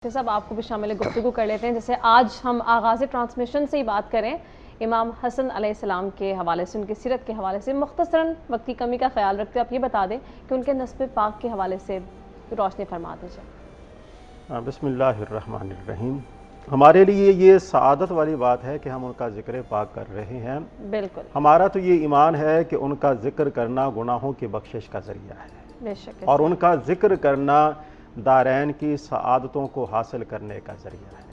तो सब आपको भी शामिल गुफ्तगू कर लेते हैं। जैसे आज हम आगाज़ ट्रांसमिशन से ही बात करें, इमाम हसन अलैहिस्सलाम के हवाले से, उनकी सीरत के हवाले से मुख्तसरन वक्त की कमी का ख्याल रखते हुए आप ये बता दें कि उनके नस्ब पाक के हवाले से रोशनी फरमा दीजिए। बिस्मिल्लाहिर्रहमानिर्रहीम। हमारे लिए ये सआदत वाली बात है कि हम उनका ज़िक्र पाक कर रहे हैं। बिल्कुल, हमारा तो ये ईमान है कि उनका ज़िक्र करना गुनाहों की बख्शिश का ज़रिया है, बेशक, और उनका ज़िक्र करना दारैन की सआदतों को हासिल करने का ज़रिया है।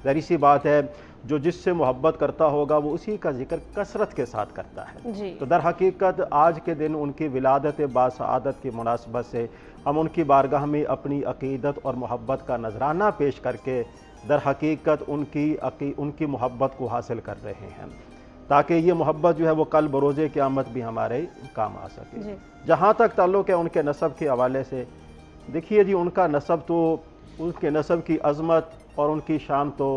ज़ाहिर सी बात है, जो जिससे मोहब्बत करता होगा वो उसी का जिक्र कसरत के साथ करता है जी। तो दर हकीकत आज के दिन उनकी विलादत बासआदत की मुनासबत से हम उनकी बारगाह में अपनी अक़ीदत और मोहब्बत का नजराना पेश करके दर हकीकत उनकी मोहब्बत को हासिल कर रहे हैं, ताकि ये मोहब्बत जो है वो कल बरोज़े क़यामत भी हमारे काम आ सके। जहाँ तक ताल्लुक़ है उनके नसब के हवाले से, देखिए जी, उनका नसब तो, उनके नसब की अज़मत और उनकी शान तो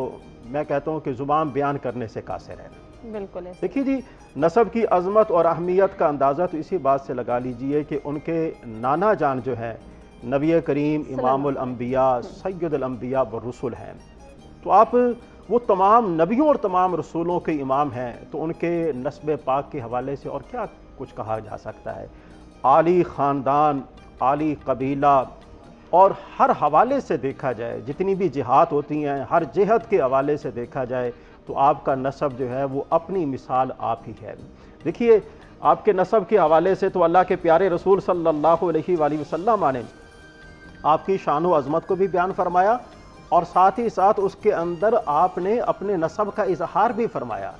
मैं कहता हूँ कि ज़ुबान बयान करने से कासिर है। बिल्कुल। देखिए जी, नसब की अज़मत और अहमियत का अंदाज़ा तो इसी बात से लगा लीजिए कि उनके नाना जान जो है नबी करीम इमामुल अंबिया सय्यदुल अंबिया व रसूल हैं। तो आप वो तमाम नबियों और तमाम रसूलों के इमाम हैं, तो उनके नस्ब पाक के हवाले से और क्या कुछ कहा जा सकता है। आली ख़ानदान, आली कबीला, और हर हवाले से देखा जाए, जितनी भी जिहाद होती हैं, हर जिहद के हवाले से देखा जाए तो आपका नसब जो है वो अपनी मिसाल आप ही है। देखिए, आपके नसब के हवाले से तो अल्लाह के प्यारे रसूल सल्लल्लाहु अलैहि वसल्लम ने आपकी शान व अज़मत को भी बयान फरमाया, और साथ ही साथ उसके अंदर आपने अपने नसब का इजहार भी फरमाया।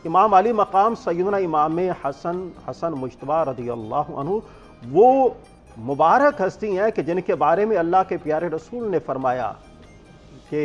इमाम अली मकाम सैयदना इमाम हसन मुज्तबा रज़ियल्लाहु अन्हु वो मुबारक हस्ती हैं कि जिनके बारे में अल्लाह के प्यारे रसूल ने फरमाया कि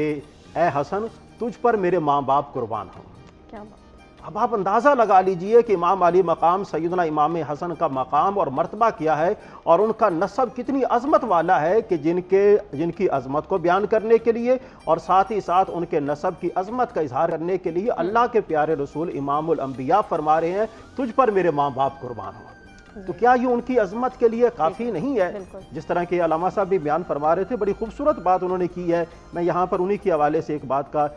ए हसन, तुझ पर मेरे माँ बाप कुर्बान हों। क्या बात। अब आप अंदाज़ा लगा लीजिए कि इमाम अली मकाम सैयदना इमाम हसन का मकाम और मर्तबा किया है, और उनका नसब कितनी अज़मत वाला है कि जिनकी अज़मत को बयान करने के लिए और साथ ही साथ उनके नसब की अज़मत का इजहार करने के लिए अल्लाह के प्यारे रसूल इमामुल अंबिया फरमा रहे हैं, तुझ पर मेरे माँ बाप कुर्बान हों। तो क्या ये उनकी अज़मत के लिए काफ़ी नहीं है? जिस तरह के अल्लामा साहब भी बयान फरमा रहे थे, बड़ी खूबसूरत बात उन्होंने की है। मैं यहाँ पर उन्हीं के हवाले से एक बात का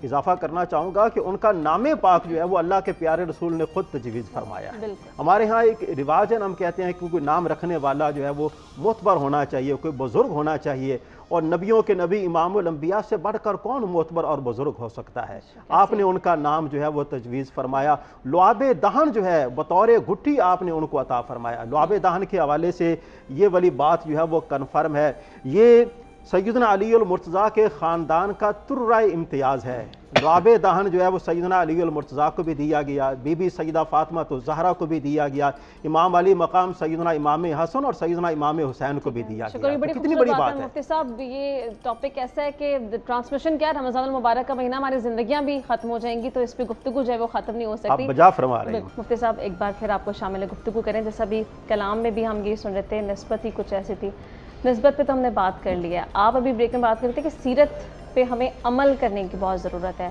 इजाफा करना चाहूँगा कि उनका नामे पाक जो है वो अल्लाह के प्यारे रसूल ने खुद तजवीज़ फरमाया है। हमारे यहाँ एक रिवाज है, हम कहते हैं कि कोई नाम रखने वाला जो है वो मोतबर होना चाहिए, कोई बुजुर्ग होना चाहिए, और नबियों के नबी इमामुल अंबिया से बढ़कर कौन मोतबर और बुजुर्ग हो सकता है। आपने उनका नाम जो है वो तजवीज़ फरमाया। लुआबे दहन जो है बतौर गुट्ठी आपने उनको अता फरमाया। लुआबे दहन के हवाले से ये वाली बात जो है वो कन्फर्म है, ये सैयदना अली अल मुर्तज़ा के ख़ानदान का तुर्राए इम्तियाज़ है। लुआबे दहन जो है वो सैयदना अली अल मुर्तज़ा को भी दिया गया, बीबी सैयदा फ़ातिमा तो ज़हरा को भी दिया गया, इमाम अली मकाम सैयदना इमाम हसन और सैयदना इमाम हुसैन को भी दिया गया। कितनी बड़ी बात है। मुफ्ती साहब, ये टॉपिक ऐसा है कि ट्रांसमिशन क्या है, रमज़ान मुबारक का महीना, हमारी ज़िंदगियाँ भी ख़त्म हो जाएंगी, तो इस पर गुफ्तगू जो है वो ख़त्म नहीं हो सकती। आप बजा फरमा रहे हैं। मुफ्ती साहब, एक बार फिर आपको शामिल गुफ्तगू करें। जैसा भी कलाम में भी हम ये सुन रहे थे, निस्बत ही कुछ ऐसी थी। निस्बत पे तो हमने बात कर लिया, आप अभी ब्रेक में बात करते कि सीरत पे हमें अमल करने की बहुत ज़रूरत है।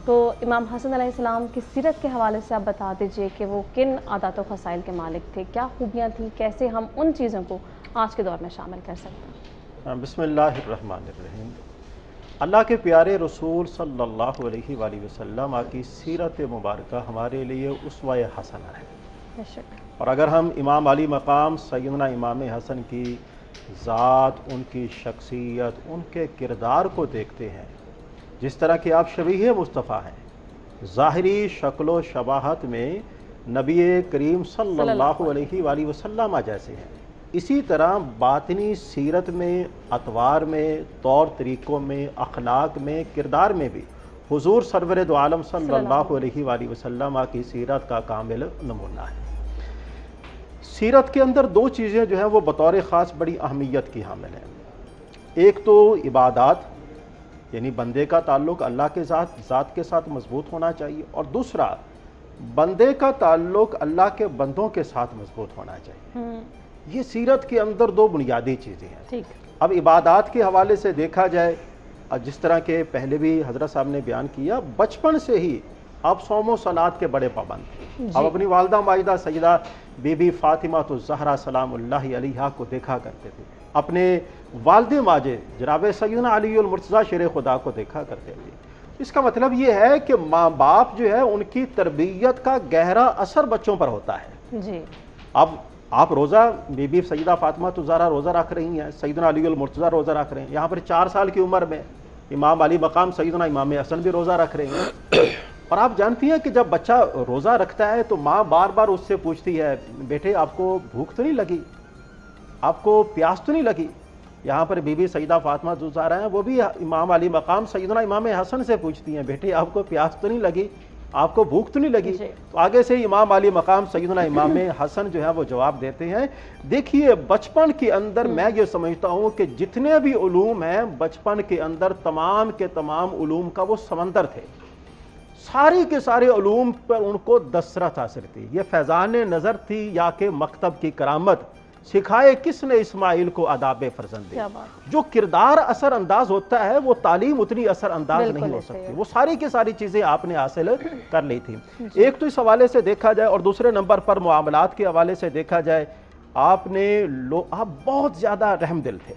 तो इमाम हसन अलैहिस्सलाम की सीरत के हवाले से आप बता दीजिए कि वो किन आदत व ख़साइल के मालिक थे, क्या खूबियाँ थी, कैसे हम उन चीज़ों को आज के दौर में शामिल कर सकते हैं। बिस्मिल्लाहिर्रहमानिर्रहीम। अल्लाह के प्यारे रसूल सल्लल्लाहु अलैहि वसल्लम की सीरत मुबारक हमारे लिए उस्वा हसना है। और अगर हम इमाम अली मकाम सैयदना इमाम हसन की ज़ात, उनकी शख्सियत, उनके किरदार को देखते हैं, जिस तरह के आप शबीह मुस्तफ़ा हैं, ज़ाहिरी शक्ल शबाहत में नबी करीम सल्लल्लाहु अलैहि वसल्लम जैसे हैं, इसी तरह बातिनी सीरत में, अतवार में, तौर तरीक़ों में, अखलाक में, किरदार में भी हुज़ूर सरवर दो आलम सल्लल्लाहु अलैहि वसल्लम की सीरत का कामिल नमूना है। सीरत के अंदर दो चीज़ें जो हैं वो बतौर ख़ास बड़ी अहमियत की हामिल हैं। एक तो इबादत, यानी बंदे का ताल्लुक़ अल्लाह के ज़ात के साथ मजबूत होना चाहिए, और दूसरा बंदे का ताल्लुक़ अल्लाह के बंदों के साथ मजबूत होना चाहिए। ये सीरत के अंदर दो बुनियादी चीज़ें हैं। ठीक। अब इबादत के हवाले से देखा जाए, जिस तरह के पहले भी हज़रत साहब ने बयान किया, बचपन से ही आप सौम व सलात के बड़े पाबंद थे। अब अपनी वालदा माजिदा सैयदा बीबी फातिमा तो ज़हरा सलामुल्लाहि अलैहा को देखा करते थे, अपने वालिद माजिद जनाब सैयदना अलीउल मुर्तज़ा शेर खुदा को देखा करते थे। इसका मतलब ये है कि माँ बाप जो है उनकी तरबियत का गहरा असर बच्चों पर होता है जी। अब आप रोज़ा, बीबी सैयदा फातिमा तो ज़हरा रोज़ा रख रही हैं, सैयदना अलीउल मुर्तज़ा रोज़ा रख रहे हैं, यहाँ पर 4 साल की उम्र में इमाम अली मकाम सैयदना इमाम हसन भी रोज़ा रख रहे हैं। और आप जानती हैं कि जब बच्चा रोज़ा रखता है तो माँ बार बार उससे पूछती है, बेटे आपको भूख तो नहीं लगी, आपको प्यास तो नहीं लगी। यहाँ पर बीबी सैयदा फातिमा जो ज़हरा हैं वो भी इमाम अली मकाम सैयदना इमाम हसन से पूछती हैं, बेटे आपको प्यास तो नहीं लगी, आपको भूख तो नहीं लगी। तो आगे से इमाम अली मकाम सैयदना इमाम हसन जो है वो जवाब देते हैं। देखिए बचपन के अंदर मैं ये समझता हूँ कि जितने भी उलूम हैं बचपन के अंदर तमाम के तमाम उलूम का वो समंदर थे, सारी के सारे उलूम पर उनको दस्तरस हासिल थी। ये फैज़ान नज़र थी या कि मकतब की करामत, सिखाए किसने इस्माइल को आदाब फर्जंदे। जो किरदार असर अंदाज होता है वो तालीम उतनी असर अंदाज नहीं हो सकती। वो सारी की सारी चीज़ें आपने हासिल कर ली थी। एक तो इस हवाले से देखा जाए और दूसरे नंबर पर मुआमलात के हवाले से देखा जाए, आप बहुत ज़्यादा रहमदिल थे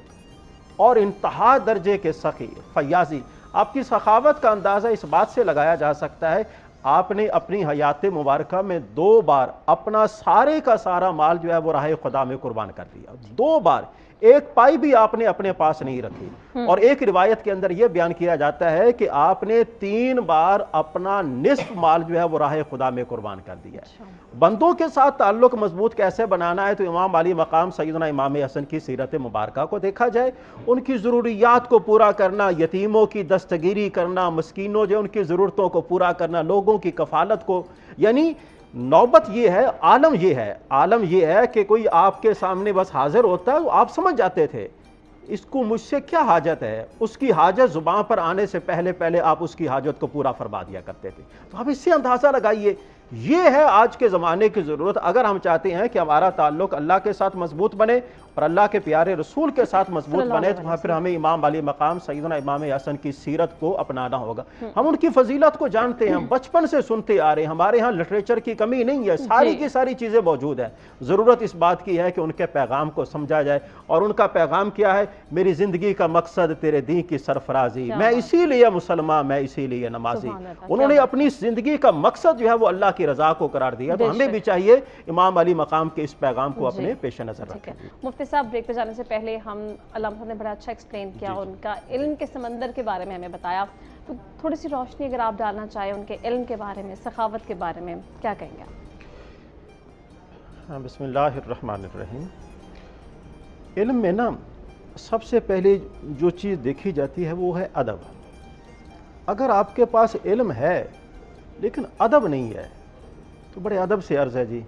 और इंतहा दर्जे के सखी फयाजी। आपकी सखावत का अंदाज़ा इस बात से लगाया जा सकता है, आपने अपनी हयात मुबारक में 2 बार अपना सारे का सारा माल जो है वो राह खुदा में कुर्बान कर दिया। 2 बार, एक पाई भी आपने अपने पास नहीं रखी। और एक रिवायत के अंदर यह बयान किया जाता है कि आपने 3 बार अपना निस्फ माल जो है वो राह खुदा में कुर्बान कर दिया। बंदों के साथ ताल्लुक मजबूत कैसे बनाना है तो इमाम अली मकाम सैयदना इमाम हसन की सीरत मुबारका को देखा जाए, उनकी ज़रूरियात को पूरा करना, यतीमों की दस्तगीरी करना, मस्कीनों जो उनकी ज़रूरतों को पूरा करना, लोगों की कफालत को, यानी नौबत ये है, आलम ये है कि कोई आपके सामने बस हाजिर होता है, आप समझ जाते थे इसको मुझसे क्या हाजत है, उसकी हाजत जुबान पर आने से पहले पहले आप उसकी हाजत को पूरा फरमा दिया करते थे। तो आप इससे अंदाज़ा लगाइए, ये है आज के ज़माने की ज़रूरत। अगर हम चाहते हैं कि हमारा ताल्लुक अल्लाह के साथ मजबूत बने और अल्लाह के प्यारे रसूल के साथ मजबूत बने, तो फिर हमें इमाम अली मकाम सैयदना इमाम हसन की सीरत को अपनाना होगा। हम उनकी फजीलत को जानते हैं, बचपन से सुनते आ रहे हैं, हमारे यहाँ लिटरेचर की कमी नहीं है, सारी की सारी चीज़ें मौजूद है। ज़रूरत इस बात की है कि उनके पैगाम को समझा जाए। और उनका पैगाम क्या है? मेरी ज़िंदगी का मकसद तेरे दीन की सरफराजी, मैं इसीलिए मुसलमान, मैं इसीलिए नमाजी। उन्होंने अपनी ज़िंदगी का मकसद जो है वो अल्लाह की रज़ा को करार दिया। तो हमें भी चाहिए इमाम अली मकाम के इस पैगाम को अपने पेश नज़र रखें। मुफ्ती साहब, ब्रेक पे जाने से पहले हम अल्लाह ने बड़ा अच्छा एक्सप्लेन किया, उनका इल्म के समंदर के बारे में हमें बताया, तो थोड़ी सी रोशनी अगर आप डालना चाहें उनके इल्म के बारे में, सखावत के बारे में, क्या कहेंगे आप? बिस्मिल्लाहिर्रहमानिर्रहीम। इल्म में ना सबसे पहले जो चीज़ देखी जाती है वो है अदब। अगर आपके पास इल्म है लेकिन अदब नहीं है तो बड़े अदब से अर्ज़ है जी,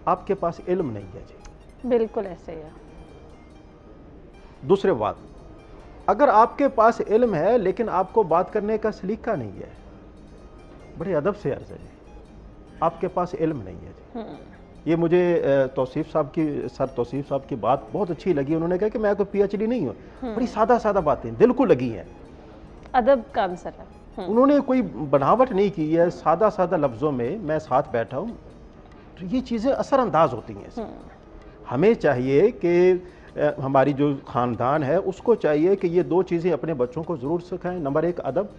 आपके पास इल्म नहीं है जी। बिल्कुल ऐसे ही है। दूसरे बात, अगर आपके पास इल्म है लेकिन आपको बात करने का सलीका नहीं है, बड़े अदब से अर्ज़ है जी, आपके पास इल्म नहीं है जी। ये मुझे तौसीफ साहब की, सर तौसीफ साहब की बात बहुत अच्छी लगी। उन्होंने कहा कि मैं कोई PhD नहीं हूँ, बड़ी सादा सादा बातें दिल को लगी हैं, अदब का आंसर है। उन्होंने कोई बनावट नहीं की है, सादा सादा लफ्ज़ों में मैं साथ बैठा हूँ, तो ये चीज़ें असरअंदाज होती हैं। हमें चाहिए कि हमारी जो ख़ानदान है उसको चाहिए कि ये 2 चीज़ें अपने बच्चों को ज़रूर सिखाएं। नंबर 1 अदब,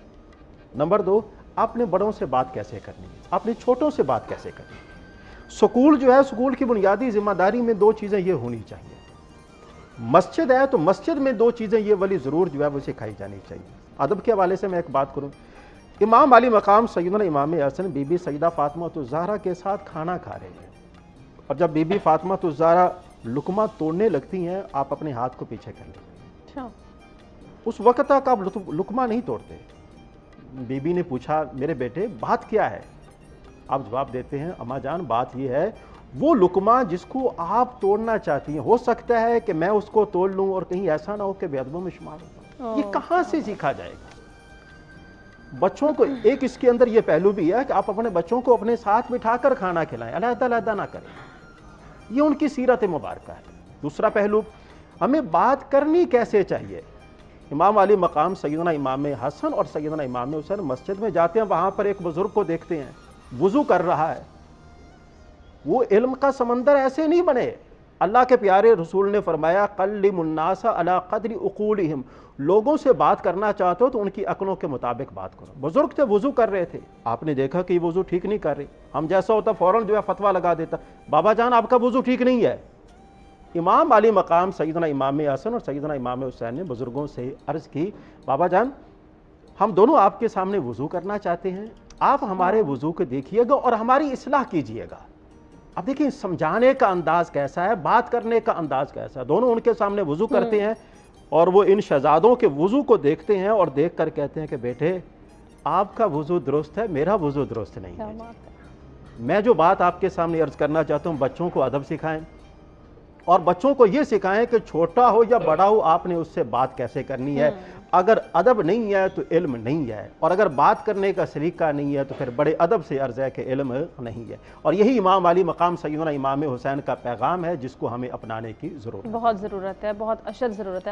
नंबर 2 आपने बड़ों से बात कैसे करनी है, आपने छोटों से बात कैसे करनी है। स्कूल जो है, स्कूल की बुनियादी जिम्मेदारी में 2 चीज़ें ये होनी चाहिए। मस्जिद है तो मस्जिद में 2 चीज़ें ये वाली ज़रूर जो है वो सिखाई जानी चाहिए। अदब के हवाले से मैं एक बात करूँ, इमाम अली मकाम सैयदना इमाम हसन बीबी सैयदा फातिमा तो ज़हरा के साथ खाना खा रहे हैं, और जब बीबी फातिमा तो ज़हरा लुकमा तोड़ने लगती हैं, आप अपने हाथ को पीछे कर लें। उस वक्त तक आप लुकमा नहीं तोड़ते। बीबी ने पूछा, मेरे बेटे बात क्या है? आप जवाब देते हैं, अम्मा जान बात यह है, वो लुकमा जिसको आप तोड़ना चाहती हैं, हो सकता है कि मैं उसको तोड़ लूं और कहीं ऐसा ना हो कि बेअदबों में शुमार हो। ये कहाँ से सीखा जाएगा? बच्चों को एक इसके अंदर ये पहलू भी है कि आप अपने बच्चों को अपने साथ बिठाकर खाना खिलाएं, अलग-अलग ना करें। ये उनकी सीरत मुबारक है। दूसरा पहलू, हमें बात करनी कैसे चाहिए। इमाम अली मकाम सैयदना इमाम हसन और सैयदना इमाम हुसैन मस्जिद में जाते हैं, वहाँ पर एक बुजुर्ग को देखते हैं, वुज़ू कर रहा है, वो इल्म का समंदर ऐसे नहीं बने। अल्लाह के प्यारे रसूल ने फरमाया कल्लिमुन्नास अला क़द्रि उक़ूलिहिम, लोगों से बात करना चाहते हो तो उनकी अक्लों के मुताबिक बात करो। बुजुर्ग थे, वुज़ू कर रहे थे, आपने देखा कि वुज़ू ठीक नहीं कर रहे, हम जैसा होता फ़ौरन जो है फतवा लगा देता, बाबा जान आपका वुज़ू ठीक नहीं है। इमाम आली मकाम सैयदना इमाम हसन और सैयदना इमाम हुसैन ने बुजुर्गों से अर्ज़ की, बाबा जान हम दोनों आपके सामने वुज़ू करना चाहते हैं, आप हमारे वुज़ू को देखिएगा और हमारी इस्लाह कीजिएगा। अब देखिए समझाने का अंदाज कैसा है, बात करने का अंदाज कैसा है। दोनों उनके सामने वुज़ू करते हैं और वो इन शहजादों के वुज़ू को देखते हैं और देख कर कहते हैं कि बेटे आपका वुज़ू दुरुस्त है, मेरा वुज़ू दुरुस्त नहीं है। मैं जो बात आपके सामने अर्ज़ करना चाहता हूँ, बच्चों को अदब सिखाएं और बच्चों को ये सिखाएं कि छोटा हो या बड़ा हो आपने उससे बात कैसे करनी है। अगर अदब नहीं है तो इल्म नहीं है, और अगर बात करने का सलीका नहीं है तो फिर बड़े अदब से अर्ज़ है कि इल्म नहीं है। और यही इमाम आली मकाम सैयदना इमाम हुसैन का पैगाम है जिसको हमें अपनाने की ज़रूरत, बहुत ज़रूरत है, बहुत अशद ज़रूरत है।